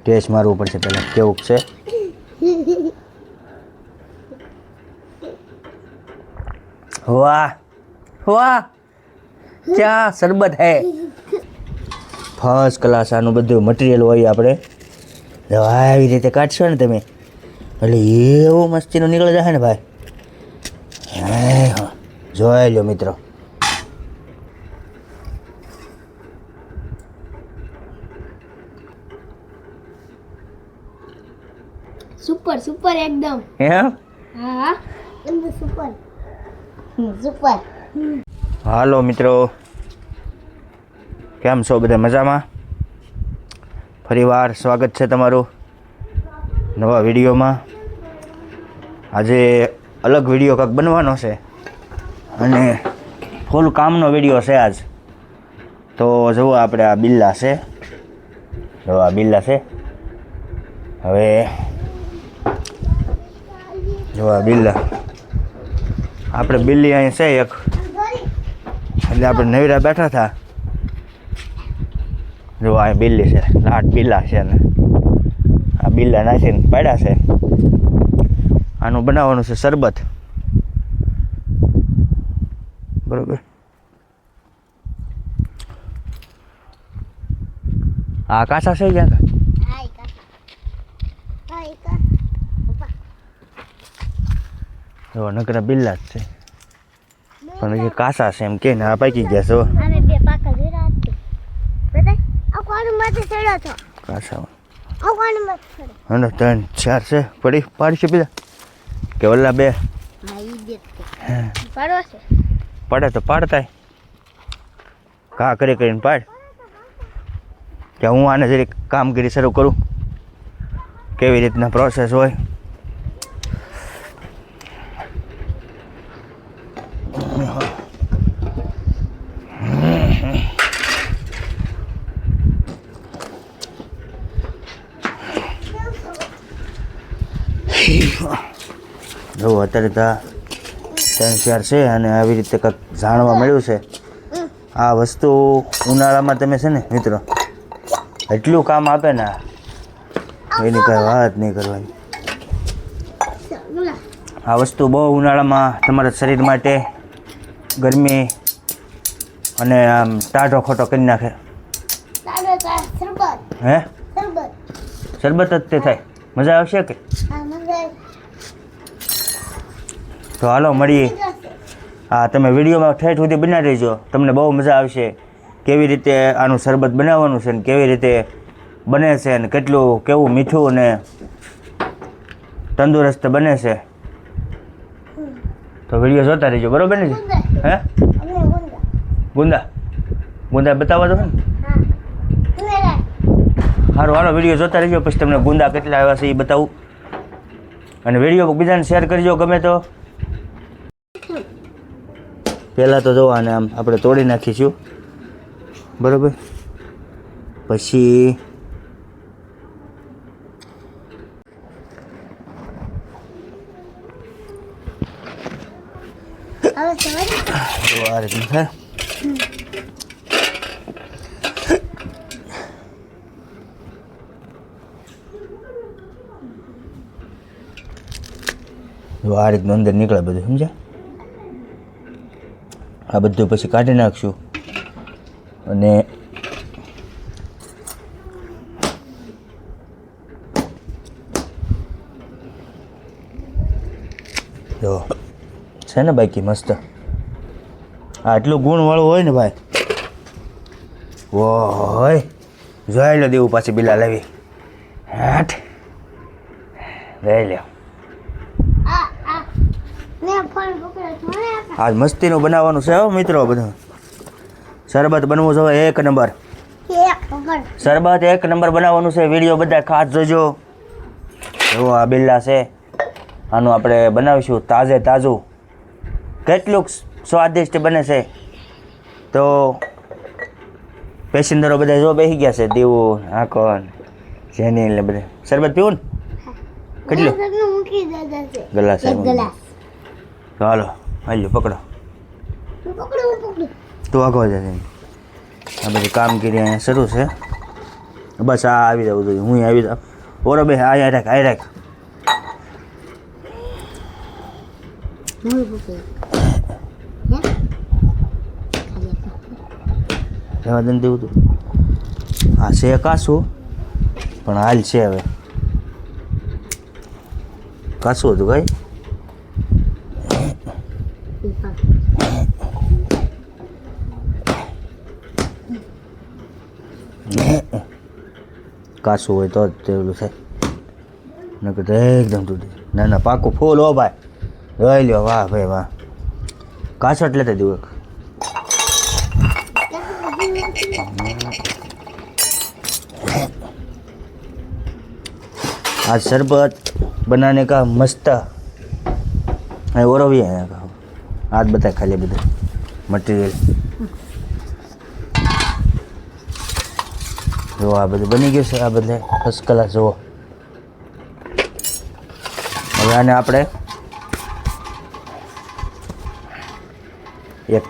Test મારવું પડશે પહેલાં કેવું છે. વાહ વાહ ક્યાં શરબત હે. ફર્સ્ટ ક્લાસ આનું બધું મટીરિયલ હોય આપણે આવી રીતે કાઢશો ને તમે એટલે એવું મસ્તીનું નીકળી જશે ને ભાઈ. હા જોઈ લો મિત્રો. સુપર સુપર એકદમ. એમ હા એકદમ સુપર સુપર. હાલો મિત્રો, કેમ છો બધા મજામાં? ફરીવાર સ્વાગત છે તમારું નવા વિડીયોમાં. આજે અલગ વિડીયો કાંઈક બનવાનો છે અને ફૂલ કામનો વિડીયો છે આજ. તો જુઓ આપણે આ બિલ્લા છે, જો આ બિલ્લા છે. હવે જો આ બિલ્લા આપણે બિલ્લી અહીં છે એક, એટલે આપણે નવરા બેઠા હતા. જો આ બિલ્લી છે, લાટ બિલ્લા છે ને આ બિલ્લા નાખીને પાડ્યા છે. આનું બનાવવાનું છે શરબત, બરોબર. આ કાચા છે ક્યાં જો નકરા બિલ્લા જ છે પણ એ કાચા છે એમ કે ને આ પાકી ગયા છે. આને બે પાકા જોરા છે બતાય આ કોણ માથે ચડ્યો છો કાચા આ કોણ માથે ચડ્યો અને 3 4 છે પડી પાડશે બીજા કે ઓલા બે હા ઈ બે પાડો છે. પડે તો પાડતાય કા કરી કરીને પાડ કે હું આને જરી કામગીરી શરૂ કરું કેવી રીતના પ્રોસેસ હોય. જો અત્યારે તો 3 4 છે અને આવી રીતે કંઈક જાણવા મળ્યું છે. આ વસ્તુ ઉનાળામાં તમે છે ને મિત્રો એટલું કામ આપે ને એની કાંઈ વાત નહીં કરવાની. આ વસ્તુ બહુ ઉનાળામાં તમારા શરીર માટે ગરમી અને આમ ટાઢો ખોટો કરી નાખે. હે શરબત જ તે થાય, મજા આવશે કે? તો હાલો મળીએ. હા તમે વિડીયોમાં ઠેઠ સુધી બનાવી દેજો, તમને બહુ મજા આવશે. કેવી રીતે આનું શરબત બનાવવાનું છે ને કેવી રીતે બને છે અને કેવું મીઠું અને તંદુરસ્ત બને છે. તો વિડીયો જોતા રહેજો, બરોબર ને? હે ગુંદા ગુંદા બતાવવા દો ને. સારું હાલો વિડીયો જોતા રહેજો, પછી તમને ગુંદા કેટલા આવ્યા છે એ બતાવું. અને વિડીયો બીજાને શેર કરજો ગમે તો. પહેલાં તો જો આને આમ આપણે તોડી નાખીશું, બરાબર. પછી જો આ રીતનું થાય. જો આ રીતનું અંદર નીકળે બધું, સમજ્યા? આ બધું પછી કાઢી નાખશું અને જો છે ને બાકી મસ્ત. આટલું ગુણવાળું હોય ને ભાઈ, ઓય જોઈ લો દેવું પાછી બિલા લેવી. હાટ લઈ લ્યો. આજ મસ્તીનું બનાવવાનું છે હો મિત્રો. બધું શરબત બનવું જોઈએ એક નંબર. શરબત એક નંબર બનાવવાનું છે. વિડીયો બધા ખાસ જોજો. જો આ બિલ્લા છે, આનું આપણે બનાવીશું તાજું. કેટલું સ્વાદિષ્ટ બને છે. તો પેસેન્જરો બધા જો બેસી ગયા છે, દેવું આકોન જેની એટલે બધા શરબત પીવું ને કેટલું ગલાસ તો હાલો હાલ્યો પકડો તું આગળ જશે. આ બધી કામગીરી અહીંયા શરૂ છે. બસ આ આવી જવું જોઈએ, હું આવી જાઉં. ઓરો બે આ રાખ, આ રાખ. હું પૂછે રહેવા દે ને દેવું તું. હા છે કાશું, પણ હાલ છે હવે કાશું હતું ભાઈ. કાશું હોય તો જ તેલું થાય, નકર તો એકદમ તૂટી. ના ના પાકું ફૂલ હો ભાઈ, જોઈ લ્યો. વાહ ભાઈ વાહ, કાસટ લેતા દેવું એક. आज शरबत बनाने का मस्त है, और भी है का आज बताए खाली બધું મટીરિયલ. જો આ બધું બની ગયું છે, આ બધે ફર્સ્ટ ક્લાસ. જુઓ હવે આને આપણે એક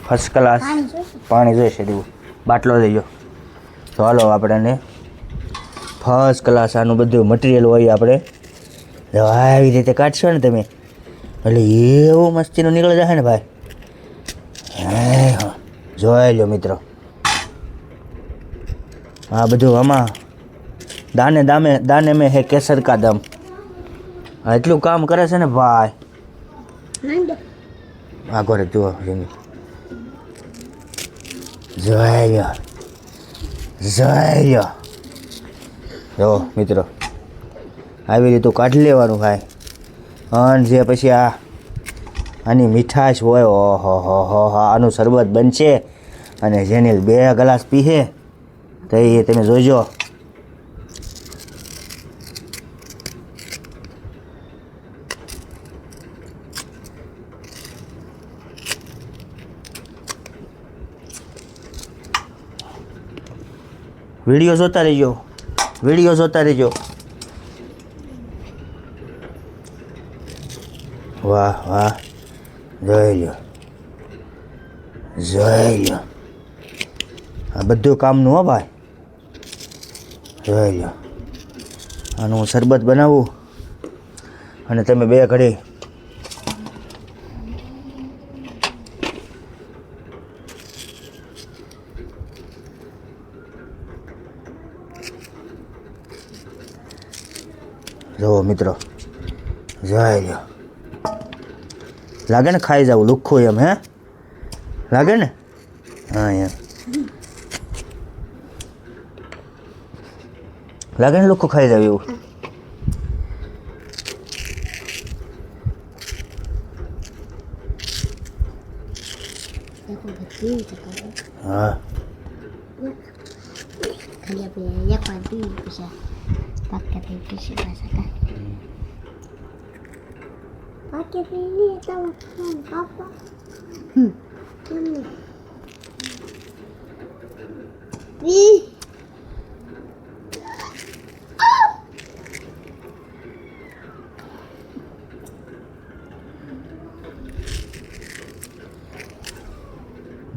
ફર્સ્ટ ક્લાસ પાણી જોઈશે દેવું, બાટલો લઈ ગયો. તો હાલો આપણે એને ફર્સ્ટ ક્લાસ આનું બધું મટીરિયલ હોય આપણે આવી રીતે કાઢશો ને તમે, એટલે એવું મસ્તીનું નીકળી જશે ને ભાઈ. હા જોઈ લો મિત્રો, આ બધું આમાં દાને મેં હે કેસર કા દમ. એટલું કામ કરે છે ને ભાઈ. આ ઘરે જુઓ જોઈ લો, જોઈ લો. જો મિત્રો આવી રીતે કાઢી લેવાનું ભાઈ. અને જે પછી આની મીઠાશ હોય, ઓહો હો હો આનું શરબત બનશે. અને જેની 2 ગ્લાસ પીએ તો એ તમે જોઈજો. વિડીયો જોતા રહેજો, વિડીયો જોતા રહેજો. વાહ વાહ, જોઈ લો, જોઈ લો. આ બધું કામનું હો ભાઈ, જોઈ લો. આનું શરબત બનાવવું અને તમે 2 ઘડી જો મિત્રો, જોઈ લો. લાગે ને ખાઈ જાવ લુખ્ખું એમ, હે લાગે ને? હા એમ લાગે ને લુખ્ખું ખાઈ જાવ એવું. હા ખાલી આપણે એક વાર પી પછી પાક્કા થઈ પછી પાછા પાક્કા પી તમે પાપા પી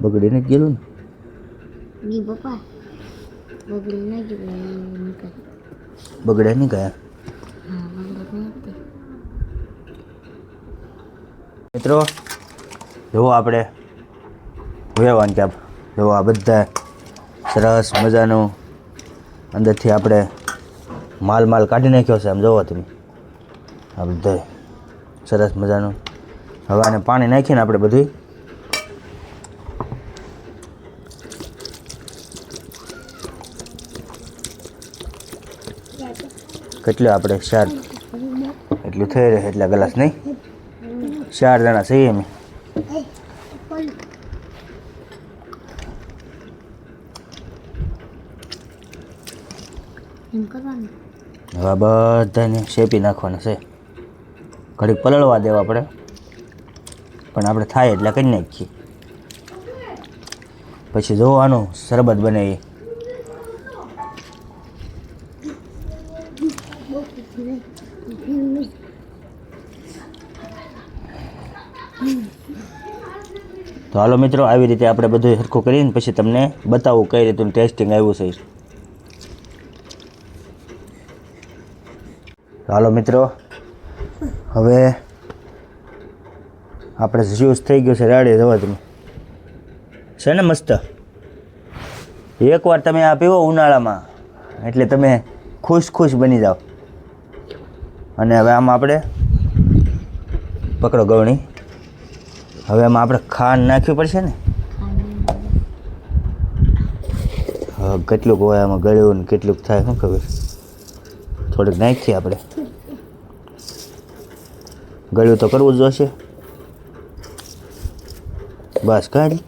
બગડીને જ ગયેલું ને. ની પપ્પા બગડી ના ગયું બગડે નહીં ગયા હા બગડી નહીં. મિત્રો. જુઓ આપણે વેવાન ક્યાપ, જુઓ આ બધા સરસ મજાનું અંદરથી આપણે માલ કાઢી નાખ્યો છે. આમ જુઓ તમે, આ બધા સરસ મજાનું. હવે આને પાણી નાખીને આપણે બધું કેટલું આપણે 4 એટલું થઈ રહે, એટલા ગ્લાસ નહીં, 4 જણા છીએ અમે. હવે બધાને શેપી નાખવાના છે. ઘડીક પલળવા દેવા આપણે, પણ આપણે થાય એટલે કરી નાખીએ. પછી જોવાનું શરબત બનાવીએ. તો હાલો મિત્રો, આવી રીતે આપણે બધું સરખું કરીને પછી તમને બતાવું કઈ રીતનું ટેસ્ટિંગ આવ્યું છે. હાલો મિત્રો, હવે આપણે જ્યુસ થઈ ગયું છે રેડી. જવા તમે છે ને મસ્ત. એકવાર તમે આ પીવો ઉનાળામાં એટલે તમે ખુશ બની જાઓ. અને હવે આમાં આપણે પકડો ગવણી. હવે આમાં આપણે ખાંડ નાખવી પડશે ને. હા, કેટલુંક હોય આમાં ગળ્યું ને કેટલુંક થાય શું ખબર. થોડીક નાખીએ આપણે. ગળ્યું તો કરવું જ જોશે. બસ કાઢી.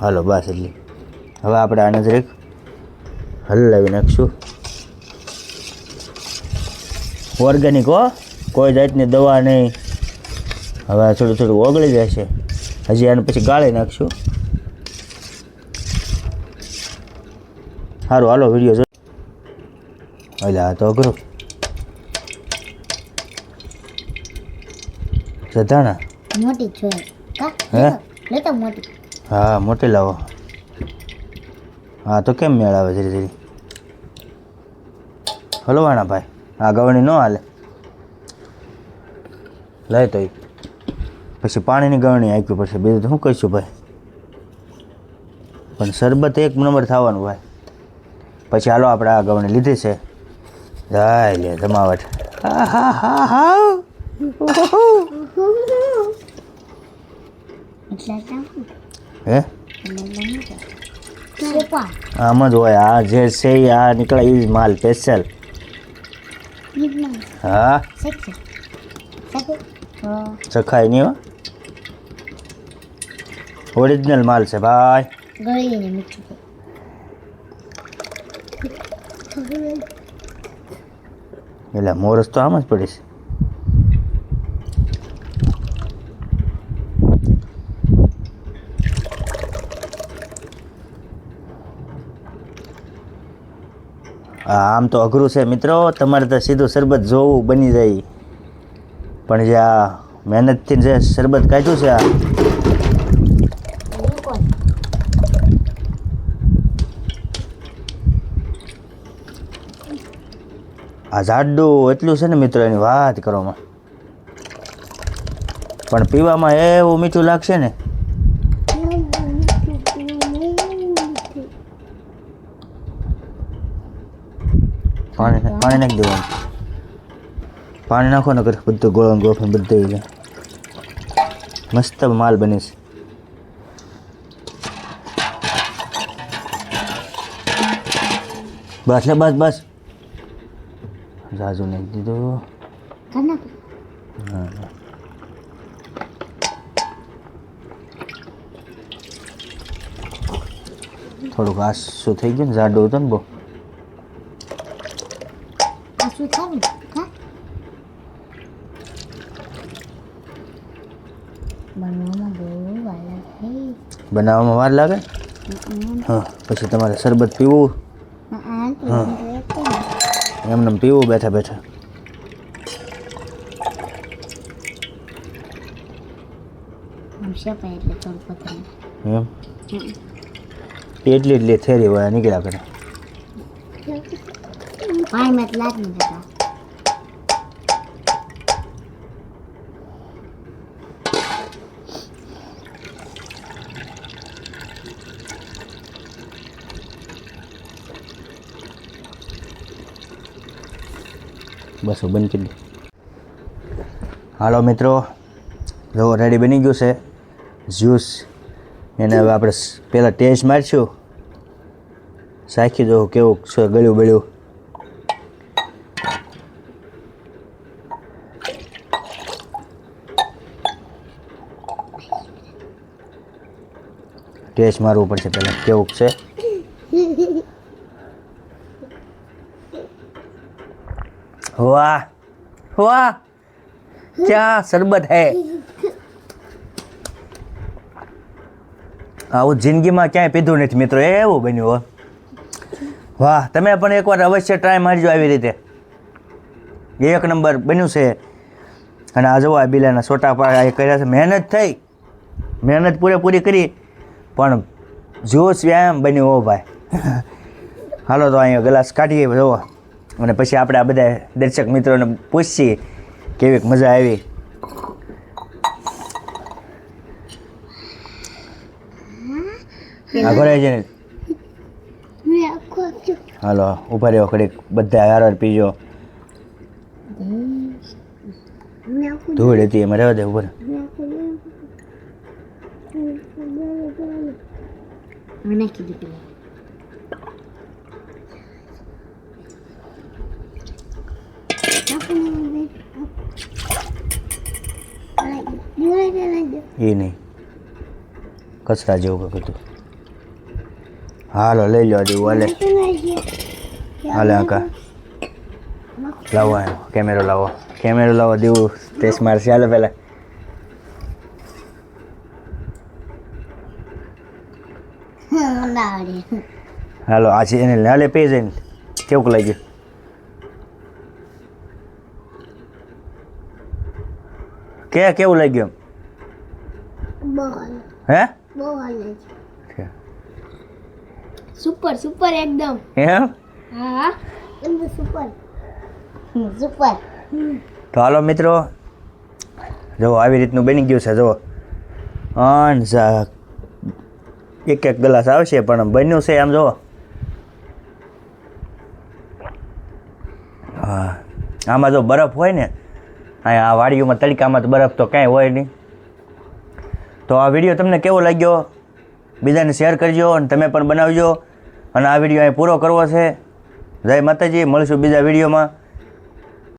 હાલો બસ એટલી. હવે આપણે આને જરીક હલાવી નાખશું. ઓર્ગેનિક હો, કોઈ જાતની દવા નહીં. હવે આ થોડું ઓગળી જશે. હજી આને પછી ગાળી નાખશું. સારું હાલો વિડીયો જો. એટલે આ તો અઘરું. સધાણા મોટી જોઈએ કા હે લેતો મોટી. હા મોટી લાવો. હા તો કેમ મેળ આવે ધીરે ધીરે. હલવાના ભાઈ, આ ગવણી ન હાલે. લઈ તો પછી પાણીની ગવણી આપવી પડશે. બીજું તો શું કહીશું ભાઈ. પણ શરબત એક નંબર થવાનું ભાઈ. પછી હાલો આપણે આ ગવણી લીધી છે. જાય લે જમાવટ. હા હા હા હા. હે આમ જ હોય. આ જે છે એ આ નીકળે એ જ માલ સ્પેશિયલ. હા ચખાય નહીં હો. ઓરિજિનલ માલ છે ભાઈ. એટલે મોરસ તો આમ જ પડીશ. આમ તો અઘરું છે મિત્રો. તમારે તો સીધું શરબત જોવું બની જાય. પણ જે આ મહેનતથી જે શરબત કાઢ્યું છે આ જાડું એટલું છે ને મિત્રો, એની વાત કરવામાં. પણ પીવામાં એવું મીઠું લાગશે ને. પાણી નાખી દેવાનું. પાણી નાખો ને કરે બધું ગોળણ ગોફણ બધું મસ્ત માલ બને છે. બસ લે બસ બસ. જાજુ નાખી દીધું. હા થોડુંક આસું થઈ ગયું ને, જાડું હતું ને બહુ. બનાવવામાં વાર લાગે. હા પછી તમારે શરબત પીવું. હા એમને પીવું બેઠા બેઠા. એમ એટલી થેરી હોય નીકળ્યા કરે. બસ બંધ કરી દે. હાલો મિત્રો, જો રેડી બની ગયું છે જ્યુસ. એને હવે આપણે પહેલાં ટેસ્ટ મારશું. સાખી દો કેવું છે ગળ્યું બળ્યું. ટેસ્ટ મારવું પડશે પહેલાં કેવું છે. વાહ વાહ ક્યાં શરબત હે. આવું જિંદગીમાં ક્યાંય પીધું નથી મિત્રો. એવું બન્યું હો. વાહ તમે પણ એકવાર અવશ્ય ટ્રાય મારજો આવી રીતે. એક નંબર બન્યું છે. અને આ જુઓ આ બિલાના છોટા પાડા કર્યા છે, મહેનત પૂરેપૂરી કરી, પણ જોશ વ્યાયામ બન્યો હો ભાઈ. હાલો તો અહીંયા ગ્લાસ કાઢીએ જુઓ, અને પછી આપણે આ બધા દર્શક મિત્રોને પૂછીએ કેવી મજા આવી. આ ઘરે જઈને હાલો ઊભા રહ્યો ઘડીક, બધા હાર પીજો. ધૂળ હતી એમાં રહેવા દે ઉપર. એ નહીં કચરા જેવું કંઈક હતું. હાલો લઈ લો દેવું હાલે. હાલે આકા લાવો, કેમેરો લાવો દેવું ટેસ્ટ મારશે. હાલો પહેલાં હાલો આ છે એને હાલે પી જઈને કેવું લાગ્યું? કેવું લાગ્યું? હે સુપર એકદમ. એમ? હા એકદમ સુપર. તો હાલો મિત્રો જુઓ આવી રીતનું બની ગયું છે. જુઓ એક ગ્લાસ આવશે પણ બન્યું છે આમ જુઓ. હા આમાં જો બરફ હોય ને, અહીંયા આ વાડીઓમાં તડકામાં તો બરફ તો કાંઈ હોય નહીં. તો આ વિડીયો તમને કેવો લાગ્યો બીજાને શેર કરજો અને તમે પણ બનાવજો. અને આ વિડીયો અહીં પૂરો કરવો છે. જય માતાજી, મળીશું બીજા વિડીયોમાં.